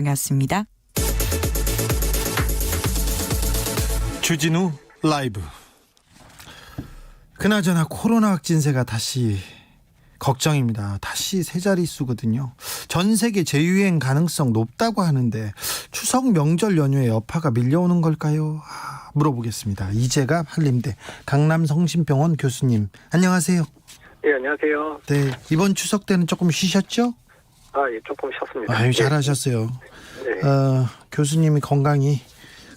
반갑습니다. 주진우 라이브. 그나저나 코로나 확진세가 다시 걱정입니다. 다시 세 자릿수거든요. 전 세계 재유행 가능성 높다고 하는데 추석 명절 연휴에 여파가 밀려오는 걸까요? 물어보겠습니다. 이재갑 한림대 강남성심병원 교수님, 안녕하세요. 예, 안녕하세요. 네, 이번 추석 때는 조금 쉬셨죠? 예, 조금 쉬었습니다. 아유, 잘하셨어요. 네. 교수님이 건강이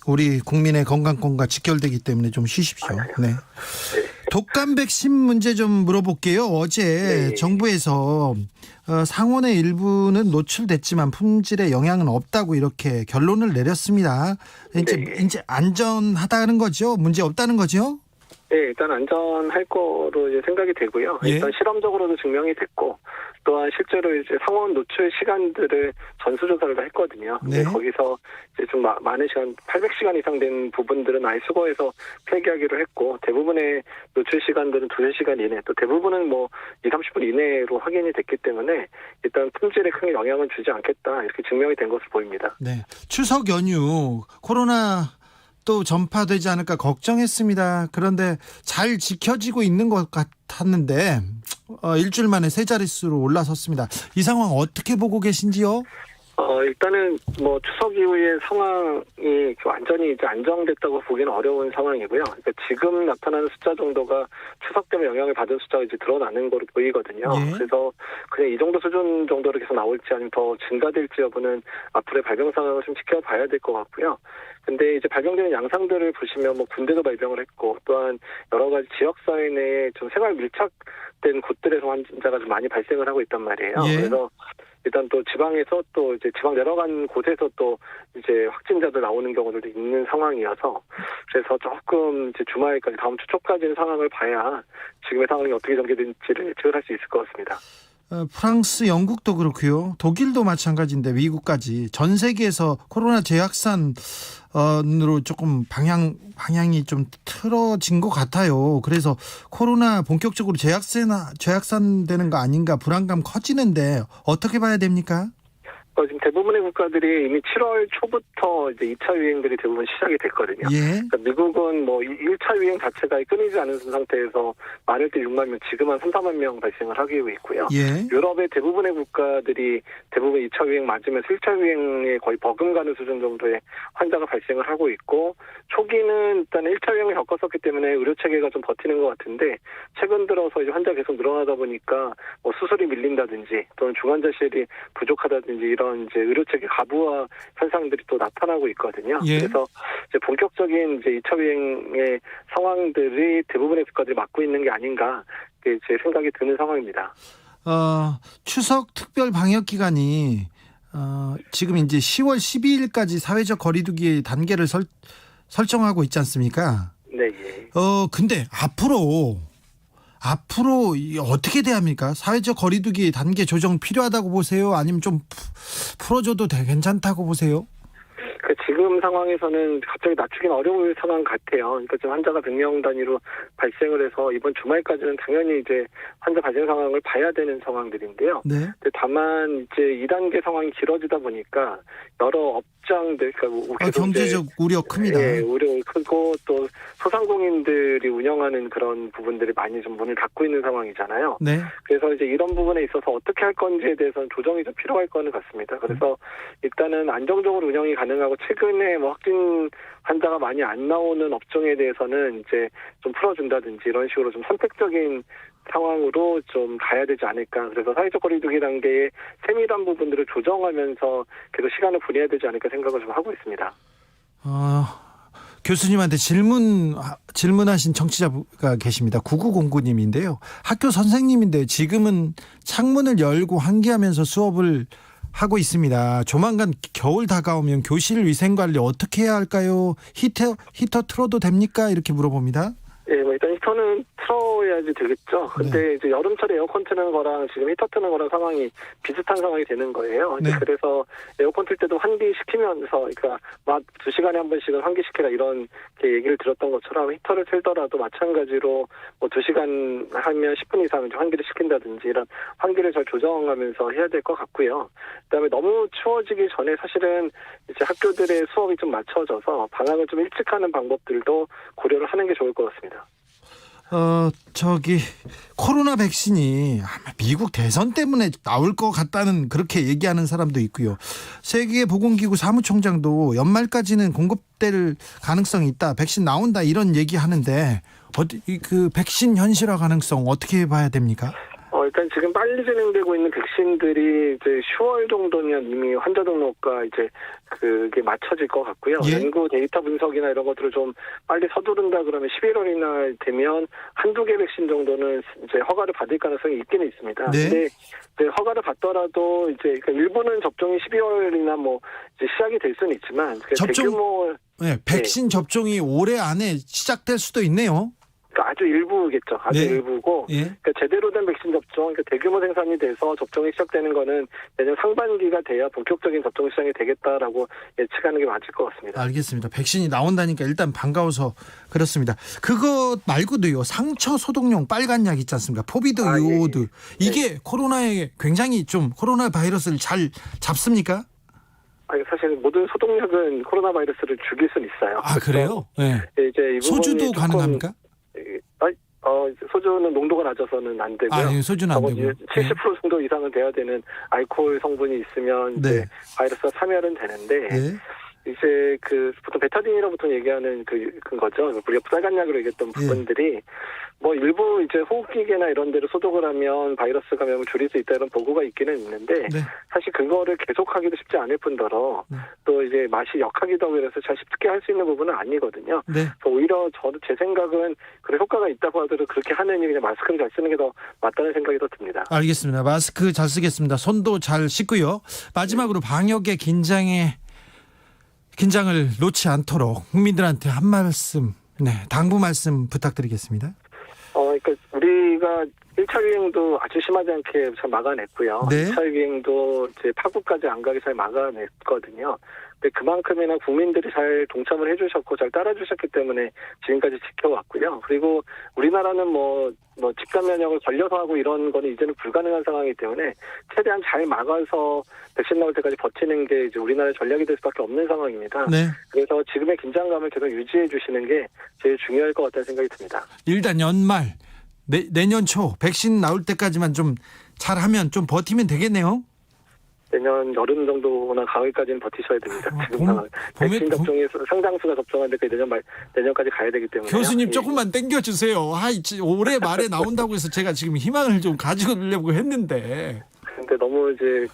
우리 국민의 건강권과 직결되기 때문에 좀 쉬십시오. 네. 독감 백신 문제 좀 물어볼게요. 어제 네. 정부에서 상온의 일부는 노출됐지만 품질에 영향은 없다고 이렇게 결론을 내렸습니다. 이제 안전하다는 거죠? 문제 없다는 거죠? 네, 일단 안전할 거로 이제 생각이 되고요. 예. 일단 실험적으로도 증명이 됐고, 또한 실제로 이제 상온 노출 시간들을 전수조사를 다 했거든요. 네. 근데 거기서 이제 좀 많은 시간, 800시간 이상 된 부분들은 아예 수거해서 폐기하기로 했고, 대부분의 노출 시간들은 2-3시간 이내, 또 대부분은 뭐 20-30분 이내로 확인이 됐기 때문에 일단 품질에 큰 영향은 주지 않겠다, 이렇게 증명이 된 것으로 보입니다. 네. 추석 연휴 코로나 또 전파되지 않을까 걱정했습니다. 그런데 잘 지켜지고 있는 것 같았는데 일주일 만에 세 자릿수로 올라섰습니다. 이 상황 어떻게 보고 계신지요? 일단은 뭐 추석 이후에 상황이 완전히 이제 안정됐다고 보기는 어려운 상황이고요. 그러니까 지금 나타나는 숫자 정도가 추석 때문에 영향을 받은 숫자가 이제 드러나는 거로 보이거든요. 예. 그래서 그냥 이 정도 수준 정도로 계속 나올지 아니면 더 증가될지 여부는 앞으로의 발병 상황을 좀 지켜봐야 될 것 같고요. 근데 이제 발병되는 양상들을 보시면 뭐 군대도 발병을 했고, 또한 여러 가지 지역사회 내에 좀 생활 밀착된 곳들에서 환자가 좀 많이 발생을 하고 있단 말이에요. 예. 그래서 일단 또 지방에서 또 이제 지방 내려간 곳에서 또 이제 확진자들 나오는 경우들도 있는 상황이어서, 그래서 조금 이제 주말까지 다음 주 초까지는 상황을 봐야 지금의 상황이 어떻게 전개될지를 예측을 할 수 있을 것 같습니다. 프랑스, 영국도 그렇고요. 독일도 마찬가지인데 미국까지 전 세계에서 코로나 재확산으로 조금 방향이 좀 틀어진 것 같아요. 그래서 코로나 본격적으로 재확산되는 거 아닌가 불안감 커지는데 어떻게 봐야 됩니까? 지금 대부분의 국가들이 이미 7월 초부터 이제 2차 유행들이 대부분 시작이 됐거든요. 예. 그러니까 미국은 뭐 1차 유행 자체가 끊이지 않은 상태에서 많을 때 6만 명, 지금 한 3-4만 명 발생을 하고 있고요. 예. 유럽의 대부분의 국가들이 대부분 2차 유행 맞으면서 1차 유행에 거의 버금가는 수준 정도의 환자가 발생을 하고 있고, 초기는 일단 1차 유행을 겪었었기 때문에 의료 체계가 좀 버티는 것 같은데, 최근 들어서 이제 환자 계속 늘어나다 보니까 뭐 수술이 밀린다든지 또는 중환자실이 부족하다든지 이런 이제 의료 체계 가부화 현상들이 또 나타나고 있거든요. 예. 그래서 이제 본격적인 이제 2차 유행의 상황들이 대부분의 국가들이 맞고 있는 게 아닌가, 제 생각이 드는 상황입니다. 추석 특별 방역 기간이 지금 이제 10월 12일까지 사회적 거리두기 단계를 설정하고 있지 않습니까? 네, 예. 근데 앞으로 어떻게 돼야 합니까? 사회적 거리두기 단계 조정 필요하다고 보세요? 아니면 좀 풀어줘도 괜찮다고 보세요? 지금 상황에서는 갑자기 낮추기는 어려울 상황 같아요. 그러니까 지금 환자가 100명 단위로 발생을 해서 이번 주말까지는 당연히 이제 환자 발생 상황을 봐야 되는 상황들인데요. 네. 근데 다만 이제 2단계 상황이 길어지다 보니까 여러 업장들, 그러니까 경제적 우려 큽니다. 예, 우려 크고 또 소상공인들이 운영하는 그런 부분들이 많이 좀 문을 닫고 있는 상황이잖아요. 네. 그래서 이제 이런 부분에 있어서 어떻게 할 건지에 대해서는 조정이 좀 필요할 거는 같습니다. 그래서 일단은 안정적으로 운영이 가능하고, 최근에 뭐 확진 환자가 많이 안 나오는 업종에 대해서는 이제 좀 풀어준다든지 이런 식으로 좀 선택적인 상황으로 좀 가야 되지 않을까. 그래서 사회적 거리두기 단계의 세밀한 부분들을 조정하면서 계속 시간을 보내야 되지 않을까 생각을 좀 하고 있습니다. 교수님한테 질문하신 청취자가 계십니다. 9909님인데요. 학교 선생님인데 지금은 창문을 열고 환기하면서 수업을 하고 있습니다. 조만간 겨울 다가오면 교실 위생관리 어떻게 해야 할까요? 히터 틀어도 됩니까? 이렇게 물어봅니다. 예, 뭐 일단 히터는 틀어야지 되겠죠. 근데 이제 여름철에 에어컨 트는 거랑 지금 히터 트는 거랑 상황이 비슷한 상황이 되는 거예요. 네. 그래서 에어컨 틀 때도 환기시키면서, 그러니까 막 2시간에 한 번씩은 환기시키라 이런 얘기를 들었던 것처럼 히터를 틀더라도 마찬가지로 뭐 2시간 하면 10분 이상 환기를 시킨다든지 이런 환기를 잘 조정하면서 해야 될 것 같고요. 그다음에 너무 추워지기 전에 사실은 이제 학교들의 수업이 좀 맞춰져서 방학을 좀 일찍 하는 방법들도 고려를 하는 게 좋을 것 같습니다. 코로나 백신이 아마 미국 대선 때문에 나올 것 같다는 그렇게 얘기하는 사람도 있고요. 세계보건기구 사무총장도 연말까지는 공급될 가능성이 있다. 백신 나온다 이런 얘기하는데 그 백신 현실화 가능성 어떻게 봐야 됩니까? 일단 지금 빨리 진행되고 있는 백신들이 이제 10월 정도면 이미 환자 등록과 이제 그게 맞춰질 것 같고요. 예? 연구 데이터 분석이나 이런 것들을 좀 빨리 서두른다 그러면 11월이나 되면 한두 개 백신 정도는 이제 허가를 받을 가능성이 있기는 있습니다. 네. 근데 이제 허가를 받더라도 이제 그러니까 일부는 접종이 12월이나 뭐 이제 시작이 될 수는 있지만 대규모 백신 접종이 올해 안에 시작될 수도 있네요. 그러니까 아주 일부겠죠. 아주 네. 일부고, 예. 그러니까 제대로 된 백신 접종, 그러니까 대규모 생산이 돼서 접종이 시작되는 거는 내년 상반기가 돼야 본격적인 접종 시작이 되겠다라고 예측하는 게 맞을 것 같습니다. 알겠습니다. 백신이 나온다니까 일단 반가워서 그렇습니다. 그거 말고도요. 상처 소독용 빨간 약 있지 않습니까? 포비드 요오드. 예. 이게 코로나에 굉장히 좀 코로나 바이러스를 잘 잡습니까? 사실 모든 소독약은 코로나 바이러스를 죽일 수는 있어요. 아, 그래요? 네. 이제 이 소주도 가능합니까? 소주는 농도가 낮아서는 안 되고요. 소주는 안 되고. 70% 정도 이상은 돼야 되는 알코올 성분이 있으면 이제 바이러스가 사멸은 되는데 이제 보통 베타딘이라고 보통 얘기하는 그거죠. 우리가 빨간 약으로 얘기했던 부분들이 뭐 일부 이제 호흡기계나 이런 데를 소독을 하면 바이러스 감염을 줄일 수 있다 이런 보고가 있기는 있는데 사실 그거를 계속하기도 쉽지 않을 뿐더러 또 이제 맛이 역하기도 하고 그래서 잘 쉽게 할 수 있는 부분은 아니거든요. 그래서 오히려 저도 제 생각은 그래 효과가 있다고 하더라도 그렇게 하느니 그냥 마스크를 잘 쓰는 게 더 맞다는 생각이 더 듭니다. 알겠습니다. 마스크 잘 쓰겠습니다. 손도 잘 씻고요. 마지막으로 방역의 긴장을 놓지 않도록 국민들한테 한 말씀, 당부 말씀 부탁드리겠습니다. 그러니까 우리가 1차 유행도 아주 심하지 않게 잘 막아냈고요. 2차 유행도 이제 파국까지 안 가게 잘 막아냈거든요. 근데 그만큼이나 국민들이 잘 동참을 해주셨고 잘 따라주셨기 때문에 지금까지 지켜왔고요. 그리고 우리나라는 뭐 집단 면역을 걸려서 하고 이런 거는 이제는 불가능한 상황이기 때문에 최대한 잘 막아서 백신 나올 때까지 버티는 게 이제 우리나라의 전략이 될 수밖에 없는 상황입니다. 그래서 지금의 긴장감을 계속 유지해 주시는 게 제일 중요할 것 같다는 생각이 듭니다. 일단 연말, 내년 초 백신 나올 때까지만 좀 잘하면 좀 버티면 되겠네요. 내년 여름 정도나 가을까지는 버티셔야 됩니다. 지금 상황. 백신 접종이 상당수가 접종하는데 내년까지 가야 되기 때문에. 교수님 조금만 당겨주세요. 올해 말에 나온다고 해서 제가 지금 희망을 좀 가지려고 했는데. 근데 너무 이제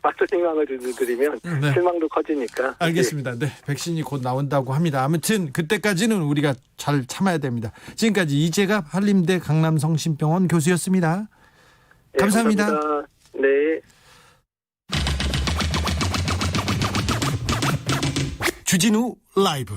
빠른 희망을 드리면 실망도 커지니까. 알겠습니다. 백신이 곧 나온다고 합니다. 아무튼 그때까지는 우리가 잘 참아야 됩니다. 지금까지 이재갑 한림대 강남성심병원 교수였습니다. 감사합니다. 감사합니다. 네. 주진우 라이브.